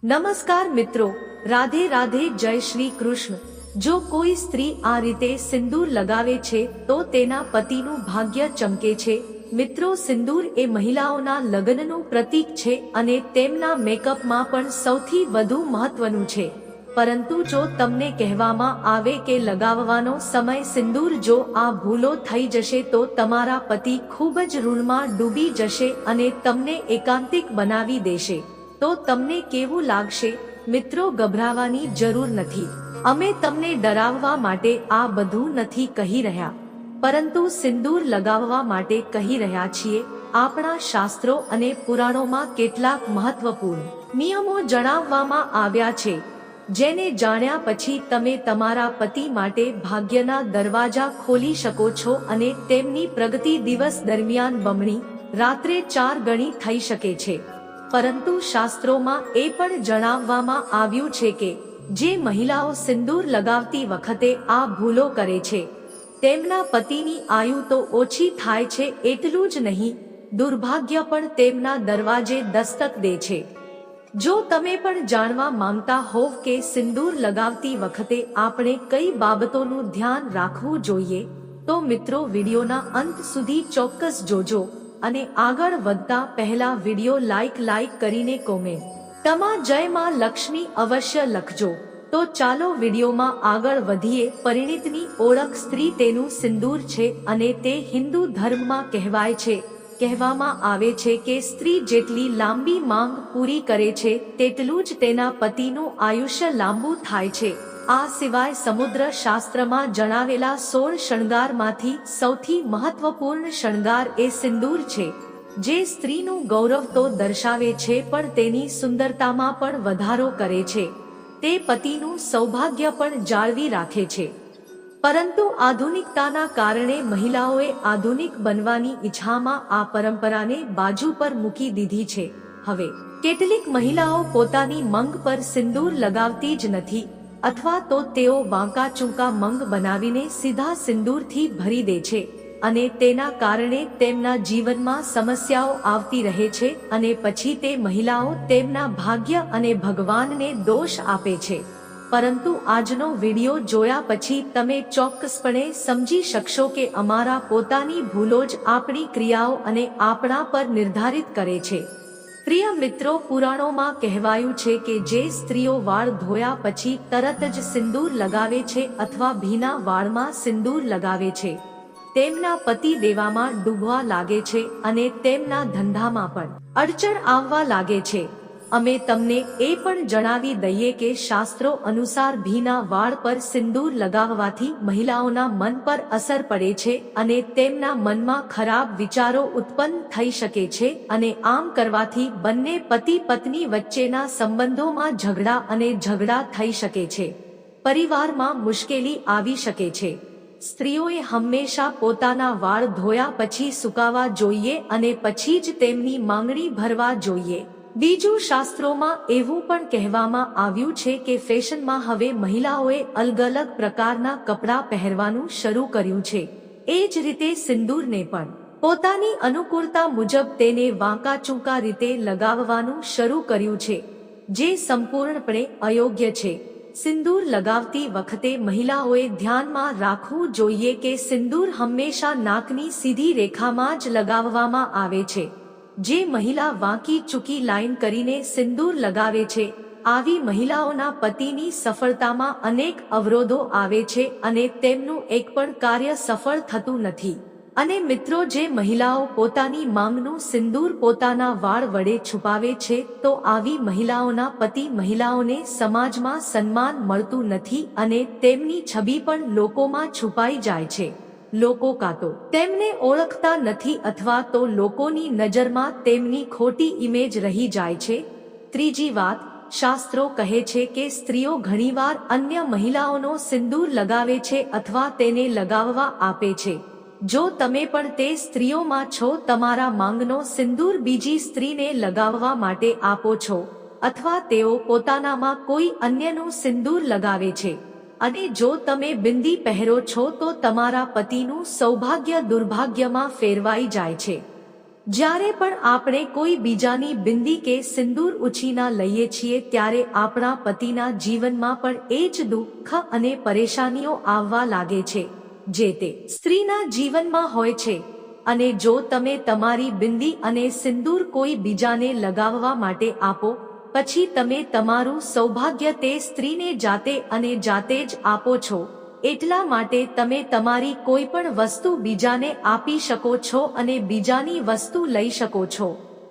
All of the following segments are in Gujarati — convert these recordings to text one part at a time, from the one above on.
નમસ્કાર મિત્રો, રાધે રાધે, જય શ્રી કૃષ્ણ। જો કોઈ સ્ત્રી આ રીતે સિંદૂર લગાવે છે તો તેના પતિનું ભાગ્ય ચમકે છે। મિત્રો, સિંદૂર એ મહિલાઓના લગ્નનું પ્રતીક છે અને તેમના મેકઅપમાં પણ સૌથી વધુ મહત્વનું છે। પરંતુ જો તમને કહેવામાં આવે કે લગાવવાનો સમય સિંદૂર જો આ ભૂલો થઈ જશે તો તમારા પતિ ખૂબ જ ઋણમાં ડૂબી જશે અને તમને એકાંતિક બનાવી દેશે, તો તમને કેવું લાગશે? મિત્રો, ગભરાવાની જરૂર નથી। અમે તમને ડરાવવા માટે આ બધું નથી કહી રહ્યા, પરંતુ સિંદૂર લગાવવા માટે કહી રહ્યા છીએ। આપણા શાસ્ત્રો અને પુરાણોમાં કેટલાક મહત્વપૂર્ણ નિયમો જણાવવામાં આવ્યા છે, જેને જાણ્યા પછી તમે તમારા પતિ માટે ભાગ્યના દરવાજા ખોલી શકો છો અને તેમની પ્રગતિ દિવસ દરમિયાન બમણી, રાત્રે 4 ગણી થઈ શકે છે। પરંતુ શાસ્ત્રોમાં એ પણ જણાવવામાં આવ્યું છે કે જે મહિલાઓ સિંદૂર લગાવતી વખતે આ ભૂલો કરે છે તેમના પતિની આયુ તો ઓછી થાય છે, એટલું જ નહીં, દુર્ભાગ્ય પણ તેમના દરવાજે દસ્તક દે છે। જો તમે પણ જાણવા માંગતા હોવ કે સિંદૂર લગાવતી વખતે આપણે કઈ બાબતોનું ધ્યાન રાખવું જોઈએ, તો મિત્રો વિડીયોના અંત સુધી ચોક્કસ જોજો અને આગળ વધતા પહેલા વિડીયો લાઈક કરીને કોમેન્ટમાં જય માં લક્ષ્મી અવશ્ય લખજો। તો ચાલો વિડીયોમાં આગળ વધીએ। પરિણીતની ઓળખ સ્ત્રી તેનું સિંદૂર છે અને તે હિન્દુ ધર્મમાં કહેવામાં આવે છે કે સ્ત્રી જેટલી લાંબી માંગ પૂરી કરે છે તેટલું જ તેના પતિનું આયુષ્ય લાંબુ થાય છે। આ સિવાય સમુદ્ર શાસ્ત્રમાં જણાવેલા 16 શણગારમાંથી સૌથી મહત્વપૂર્ણ શણગાર એ સિંદૂર છે, જે સ્ત્રીનું ગૌરવ તો દર્શાવે છે પણ તેની સુંદરતામાં પણ વધારો કરે છે, તે પતિનું સૌભાગ્ય પણ જાળવી રાખે છે। પરંતુ આધુનિકતાના કારણે મહિલાઓએ આધુનિક બનવાની ઈચ્છામાં આ પરંપરાને બાજુ પર મૂકી દીધી છે। હવે કેટલીક મહિલાઓ પોતાની મંગ પર સિંદૂર લગાવતી જ નથી, અથવા તો તેઓ વાંકા ચૂંકા મંગ બનાવીને સીધા સિંદૂરથી ભરી દે છે અને તેના કારણે તેમના જીવનમાં સમસ્યાઓ આવતી રહે છે અને પછી તે મહિલાઓ તેમના ભાગ્ય અને ભગવાનને દોષ આપે છે। પરંતુ આજનો વિડીયો જોયા પછી તમે ચોક્કસપણે સમજી શકશો કે અમારા પોતાની ભૂલો જ આપણી ક્રિયાઓ અને આપણા પર નિર્ધારિત કરે છે। પ્રિય મિત્રો, પુરાણોમાં કહેવાયું છે કે જે સ્ત્રીઓ વાળ ધોયા પછી તરત જ સિંદૂર લગાવે છે અથવા ભીના વાળમાં સિંદૂર લગાવે છે, તેમના પતિ દેવામાં ડૂબવા લાગે છે અને તેમના ધંધામાં પણ અડચણ આવવા લાગે છે। અમે તમને એ પણ જણાવી દઈએ કે શાસ્ત્રો અનુસાર ભીના વાળ પર સિંદૂર લગાવવાથી મહિલાઓના મન પર અસર પડે છે અને તેમના મનમાં ખરાબ વિચારો ઉત્પન્ન થઈ શકે છે અને આમ કરવાથી બંને પતિ પત્ની વચ્ચેના સંબંધોમાં ઝઘડા થઈ શકે છે, પરિવારમાં મુશ્કેલી આવી શકે છે। સ્ત્રીઓએ હંમેશા પોતાના વાળ ધોયા પછી સુકાવા જોઈએ અને પછી જ તેમની માંગણી ભરવા જોઈએ। બીજું, શાસ્ત્રોમાં એવું પણ કહેવામાં આવ્યું છે કે ફેશનમાં હવે મહિલાઓએ અલગ અલગ પ્રકારના કપડાં પહેરવાનું શરૂ કર્યું છે, એ જ રીતે સિંદૂરને પણ પોતાની અનુકૂળતા મુજબ તેને વાંકા ચૂંકા રીતે લગાવવાનું શરૂ કર્યું છે, જે સંપૂર્ણપણે અયોગ્ય છે। સિંદૂર લગાવતી વખતે મહિલાઓએ ધ્યાનમાં રાખવું જોઈએ કે સિંદૂર હંમેશા નાકની સીધી રેખામાં જ લગાવવામાં આવે છે। જે મહિલા વાંકી ચૂકી લાઈન કરીને સિંદૂર લગાવે છે, આવી મહિલાઓના પતિની સફળતામાં અનેક અવરોધો આવે છે અને તેમનું એક પણ કાર્ય સફળ થતું નથી। અને મિત્રો, જે મહિલાઓ પોતાની માંગનું સિંદૂર પોતાના વાળ વડે છુપાવે છે તો આવી મહિલાઓના પતિ મહિલાઓને સમાજમાં સન્માન મળતું નથી અને તેમની છબી પણ લોકોમાં છુપાઈ જાય છે। લોકો કાં તો તેમને ઓળખતા નથી અથવા તો લોકોની નજરમાં તેમની ખોટી ઇમેજ રહી જાય છે। ત્રીજી વાત, શાસ્ત્રો કહે છે કે સ્ત્રીઓ ઘણીવાર અન્ય મહિલાઓનો સિંદૂર લગાવે છે અથવા તેને લગાવવા આપે છે। જો તમે પણ તે સ્ત્રીઓમાં છો, તમારા માંગનો સિંદૂર બીજી સ્ત્રીને લગાવવા માટે આપો છો અથવા તેઓ પોતાનામાં કોઈ અન્યનું સિંદૂર લગાવે છે અને જો તમે બિંદી પહેરો છો તો તમારા પતિનું સૌભાગ્ય દુર્ભાગ્યમાં ફેરવાઈ જાય છે। જ્યારે પણ આપણે કોઈ બીજાની બિંદી કે સિંદૂર ઉછીના લઈએ છીએ ત્યારે આપણા પતિના જીવનમાં પણ એ જ દુઃખ અને પરેશાનીઓ આવવા લાગે છે જે તે સ્ત્રીના જીવનમાં હોય છે। અને જો તમે તમારી બિંદી અને સિંદૂર કોઈ બીજાને લગાવવા માટે આપો પછી તમે તમારું સૌભાગ્ય તે સ્ત્રીને જાતે અને જાતે જ આપો છો। એટલા માટે તમે તમારી કોઈ પણ વસ્તુ બીજાને આપી શકો છો અને બીજાની વસ્તુ લઈ શકો છો,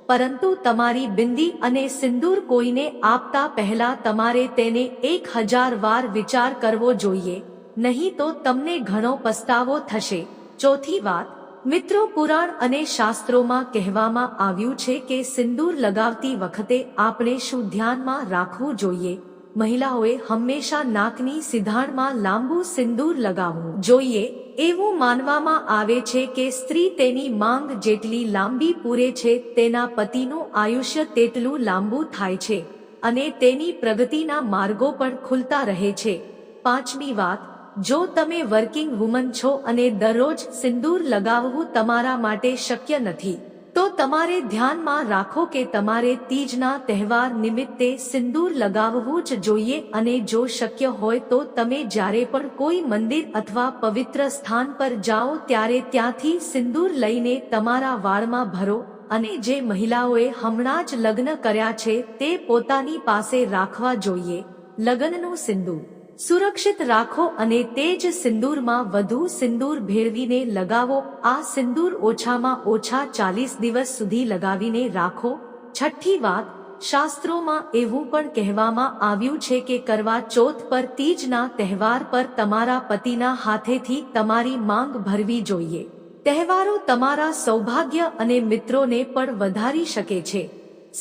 પરંતુ તમારી બિંદી અને સિંદૂર કોઈને આપતા પહેલા તમારે તેને 1000 વાર વિચાર કરવો જોઈએ, નહીં તો તમને ઘણો પસ્તાવો થશે। ચોથી વાત, મિત્રો, પુરાણ અને શાસ્ત્રોમાં કહેવામાં આવ્યું છે કે સિંદૂર લગાવતી વખતે આપણે શું ધ્યાનમાં રાખવું જોઈએ? મહિલાઓએ હંમેશા નાકની સિંધાણમાં લાંબુ સિંદૂર લગાવવું જોઈએ। એવું માનવામાં આવે છે કે સ્ત્રી તેની માંગ જેટલી લાંબી પૂરે છે તેના પતિનું આયુષ્ય તેટલું લાંબુ થાય છે અને તેની પ્રગતિના માર્ગો પણ ખુલતા રહે છે। પાંચમી વાત, જો તમે વર્કિંગ વુમન છો અને દરરોજ સિંદૂર લગાવવું તમારા માટે શક્ય નથી તો તમારે ધ્યાનમાં રાખો કે તમારે તીજના તહેવાર નિમિત્તે સિંદૂર લગાવવું જ જોઈએ અને જો શક્ય હોય તો તમે જ્યારે પણ કોઈ મંદિર અથવા પવિત્ર સ્થાન પર જાઓ ત્યારે ત્યાંથી સિંદૂર લઈને તમારા વાળમાં ભરો। અને જે મહિલાઓએ હમણાં જ લગ્ન કર્યા છે તે પોતાની પાસે રાખવા જોઈએ। લગ્નનું સિંદૂર સુરક્ષિત રાખો અને તે જ સિંદૂરમાં વધુ સિંદૂર ભેળવીને લગાવો। આ સિંદૂર ઓછામાં ઓછા 40 દિવસ સુધી લગાવીને રાખો। છઠ્ઠી વાત, શાસ્ત્રોમાં એવું પણ કહેવામાં આવ્યું છે કે કરવા ચોથ પર તીજના તહેવાર પર તમારા પતિના હાથેથી તમારી માંગ ભરવી જોઈએ। તહેવારો તમારા સૌભાગ્ય અને મિત્રોને પણ વધારી શકે છે।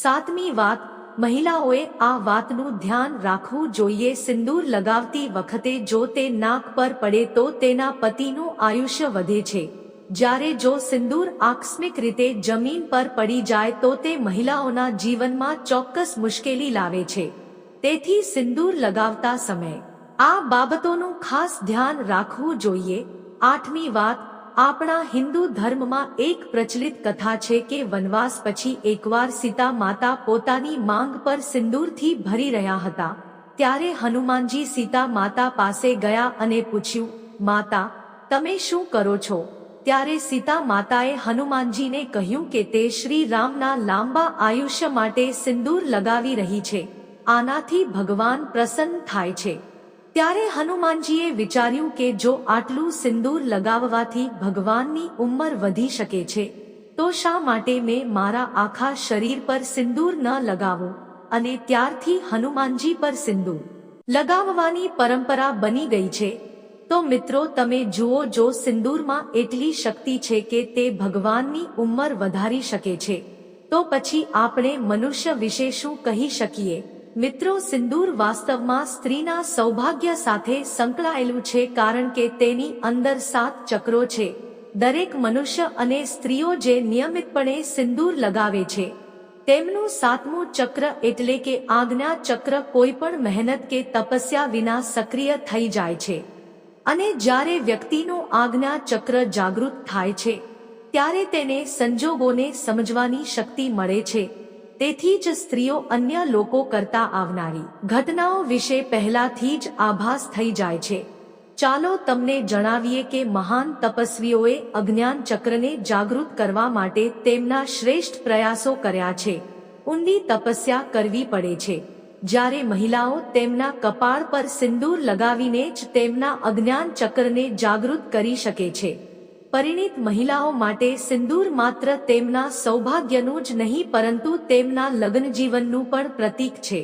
સાતમી વાત, મહિલાઓએ આ વાતનું ધ્યાન રાખવું જોઈએ, સિંદૂર લગાવતી વખતે જો તે નાક પર પડે તો તેના પતિનું આયુષ્ય વધે છે, જ્યારે જો સિંદૂર આકસ્મિક રીતે જમીન પર પડી જાય તો તે મહિલાઓના જીવનમાં ચોક્કસ મુશ્કેલી લાવે છે। તેથી સિંદૂર લગાવતા સમયે આ બાબતોનું ખાસ ધ્યાન રાખવું જોઈએ। આઠમી વાત, આપણા હિન્દુ ધર્મમાં એક પ્રચલિત કથા છે કે વનવાસ પછી એકવાર સીતા માતા પોતાની માંગ પર સિંદૂરથી ભરી રહ્યા હતા ત્યારે હનુમાનજી સીતા માતા પાસે ગયા અને પૂછ્યું, માતા, તમે શું કરો છો? ત્યારે સીતા માતાએ હનુમાનજીને કહ્યું કે તે શ્રી રામના લાંબા આયુષ્ય માટે સિંદૂર લગાવી રહી છે, આનાથી ભગવાન પ્રસન્ન થાય છે। ત્યારે હનુમાનજીએ વિચાર્યું કે જો આટલું સિંદૂર લગાવવાથી ભગવાનની ઉંમર વધી શકે છે તો શા માટે મેં મારા આખા શરીર પર સિંદૂર ન લગાવું? અને ત્યારથી હનુમાનજી પર સિંદૂર લગાવવાની પરંપરા બની ગઈ છે। તો મિત્રો, તમે જુઓ, જો સિંદૂરમાં એટલી શક્તિ છે કે તે ભગવાનની ઉંમર વધારી શકે છે તો પછી આપણે મનુષ્ય વિશે શું કહી શકીએ? મિત્રો, સિંદૂર વાસ્તવમાં સ્ત્રીના સૌભાગ્ય સાથે સંકળાયેલું છે કારણ કે તેની અંદર 7 ચક્રો છે। દરેક મનુષ્ય અને સ્ત્રીઓ જે નિયમિતપણે સિંદૂર લગાવે છે તેમનું 7મું ચક્ર એટલે કે આજ્ઞા ચક્ર કોઈ પણ મહેનત કે તપસ્યા વિના સક્રિય થઈ જાય છે અને જ્યારે વ્યક્તિનું આજ્ઞા ચક્ર જાગૃત થાય છે ત્યારે તેને સંજોગોને સમજવાની શક્તિ મળે છે। તેથી જ સ્ત્રીઓ અન્ય લોકો કરતા આવનારી ઘટનાઓ વિશે પહેલાથી જ આભાસ થઈ જાય છે। ચાલો તમને જણાવીએ કે મહાન તપસ્વીઓએ અજ્ઞાન ચક્રને જાગૃત કરવા માટે તેમના શ્રેષ્ઠ પ્રયાસો કર્યા છે। ઊંડી તપસ્યા કરવી પડે છે। જ્યારે મહિલાઓ તેમના કપાળ પર સિંદૂર લગાવીને જ તેમના અજ્ઞાન ચક્રને જાગૃત કરી શકે છે। પરિણીત મહિલાઓ માટે સિંદૂર માત્ર તેમના સૌભાગ્યનું જ નહીં પરંતુ તેમના લગ્નજીવનનું પણ પ્રતીક છે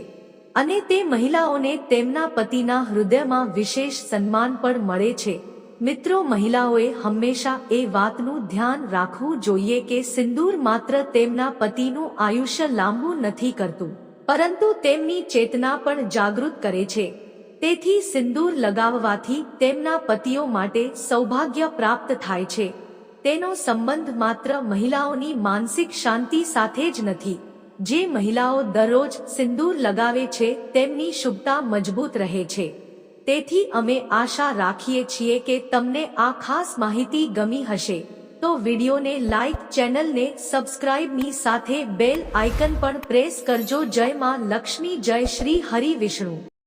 અને તે મહિલાઓને તેમના પતિના હૃદયમાં વિશેષ સન્માન પણ મળે છે। મિત્રો, મહિલાઓએ હંમેશા એ વાતનું ધ્યાન રાખવું જોઈએ કે સિંદૂર માત્ર તેમના પતિનું આયુષ્ય લાંબુ નથી કરતું પરંતુ તેમની ચેતના પણ જાગૃત કરે છે। તેથી સિંદૂર લગાવવાથી તેમના પતિઓ માટે સૌભાગ્ય પ્રાપ્ત થાય છે। તેનો સંબંધ માત્ર મહિલાઓની માનસિક શાંતિ સાથે જ નથી। જે મહિલાઓ દરરોજ સિંદૂર લગાવે છે તેમની શુભતા મજબૂત રહે છે। તેથી અમે આશા રાખીએ છીએ કે તમને આ ખાસ માહિતી ગમી હશે। તો વિડીયોને લાઈક, ચેનલને સબસ્ક્રાઇબની સાથે બેલ આઇકન પણ પ્રેસ કરજો. જય માં લક્ષ્મી, જય શ્રી હરિ વિષ્ણુ.